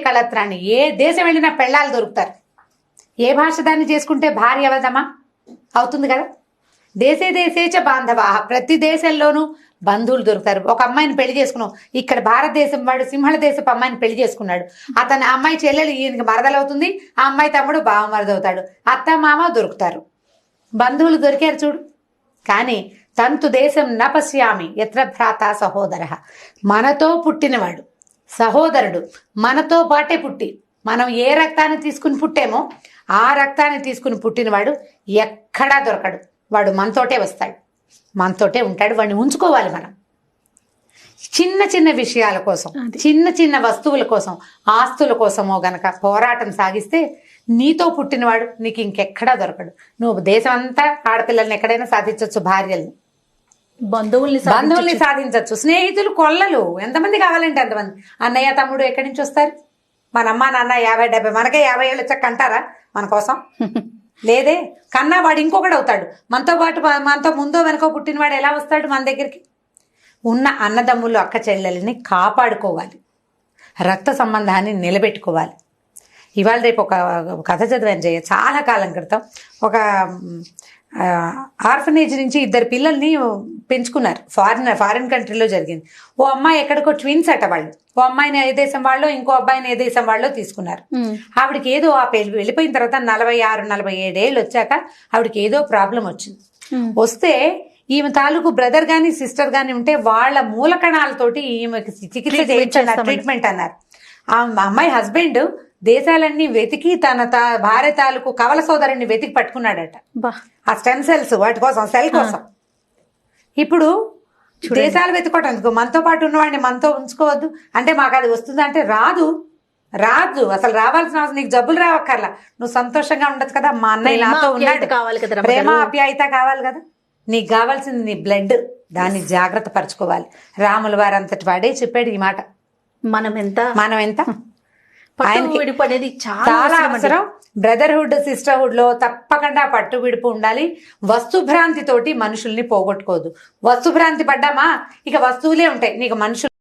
కళత్రాన్ని ఏ దేశం వెళ్ళినా పెళ్ళాలు దొరుకుతారు. ఏ భాష దాన్ని చేసుకుంటే భార్య అవదమా అవుతుంది కదా. దేశే దేశేచ బాంధవా, ప్రతి దేశంలోనూ బంధువులు దొరుకుతారు. ఒక అమ్మాయిని పెళ్లి చేసుకున్నాం, ఇక్కడ భారతదేశం వాడు సింహళ దేశపు అమ్మాయిని పెళ్లి చేసుకున్నాడు. అతని అమ్మాయి చెల్లెలు ఈయనకి మరదలవుతుంది, ఆ అమ్మాయి తమ్ముడు బావ మరదవుతాడు. అత్త మామ దొరుకుతారు, బంధువులు దొరికారు చూడు. కానీ తంతు దేశం న పశ్యామి ఎత్ర భ్రాత సహోదర, మనతో పుట్టినవాడు సహోదరుడు మనతో పాటే పుట్టి, మనం ఏ రక్తాన్ని తీసుకుని పుట్టామో ఆ రక్తాన్ని తీసుకుని పుట్టినవాడు ఎక్కడా దొరకడు. వాడు మనతోటే వస్తాడు, మనతోటే ఉంటాడు. వాడిని ఉంచుకోవాలి మనం. చిన్న చిన్న విషయాల కోసం, చిన్న చిన్న వస్తువుల కోసం, ఆస్తుల కోసమో గనక పోరాటం సాగిస్తే నీతో పుట్టినవాడు నీకు ఇంకెక్కడా దొరకడు. నువ్వు దేశం అంతా ఆడపిల్లల్ని ఎక్కడైనా సాధించవచ్చు, భార్యల్ని బంధువుల్ని సాధించవచ్చు, స్నేహితులు కొల్లలు ఎంతమంది కావాలంటే అంతమంది. అన్నయ్య తమ్ముడు ఎక్కడి నుంచి వస్తారు? మన అమ్మ నాన్న 50-70, మనకే 50 ఏళ్ళు వచ్చాక కంటారా మన కోసం? లేదే. కన్నా వాడు ఇంకొకడు అవుతాడు. మనతో పాటు మనతో ముందో వెనకో పుట్టినవాడు ఎలా వస్తాడు మన దగ్గరికి? ఉన్న అన్నదమ్ములు అక్క చెల్లెల్ని కాపాడుకోవాలి, రక్త సంబంధాన్ని నిలబెట్టుకోవాలి. ఇవాళ రేపు ఒక కథ చదివాను జయ, చాలా కాలం క్రితం. ఒక ఆర్ఫనేజ్ నుంచి 2 పిల్లల్ని పెంచుకున్నారు. ఫారిన్ కంట్రీలో జరిగింది. ఓ అమ్మాయి ఎక్కడికో ట్విన్స్ అట వాళ్ళు. ఓ అమ్మాయిని ఏ దేశం వాళ్ళు, ఇంకో అబ్బాయిని ఏ దేశం వాళ్ళు తీసుకున్నారు. ఆవిడకి ఏదో ఆ వెళ్ళిపోయిన తర్వాత 46-47 ఏళ్ళు వచ్చాక ఆవిడకి ఏదో ప్రాబ్లం వచ్చింది. వస్తే ఈమె తాలూకు బ్రదర్ గాని సిస్టర్ గాని ఉంటే వాళ్ళ మూలకణాలతోటి ఈమెకి చికిత్స చేయించన్నారు, ట్రీట్మెంట్ అన్నారు. ఆ అమ్మాయి హస్బెండ్ దేశాలన్నీ వెతికి తన భార్య తాలూకు కవల సోదరుని వెతికి పట్టుకున్నాడట, ఆ స్టెమ్ సెల్స్ వాటి కోసం, సెల్ కోసం. ఇప్పుడు దేశాలు వెతుకోవటానికి మనతో పాటు ఉన్నవాడిని మనతో ఉంచుకోవద్దు అంటే మాకు అది వస్తుంది అంటే రాదు. అసలు రావాల్సిన అవసరం, నీకు జబ్బులు రావక్కర్లా, నువ్వు సంతోషంగా ఉండదు కదా. మా అన్నయ్య నాతో ఉన్నాడు, ప్రేమ ఆప్యాయత కావాలి కదా. నీకు కావాల్సింది నీ బ్లడ్, దాన్ని జాగ్రత్త పరచుకోవాలి. రాముల వారు అంతటి వాడే చెప్పాడు ఈ మాట. మనం ఎంత ఆయనకి చాలా అవసరం. బ్రదర్హుడ్ సిస్టర్హుడ్ లో తప్పకుండా పట్టు విడుపు ఉండాలి. వస్తుభ్రాంతి తోటి మనుషుల్ని పోగొట్టుకోదు. వస్తుభ్రాంతి పడ్డామా ఇక వస్తువులే ఉంటాయి, నీకు మనుషులు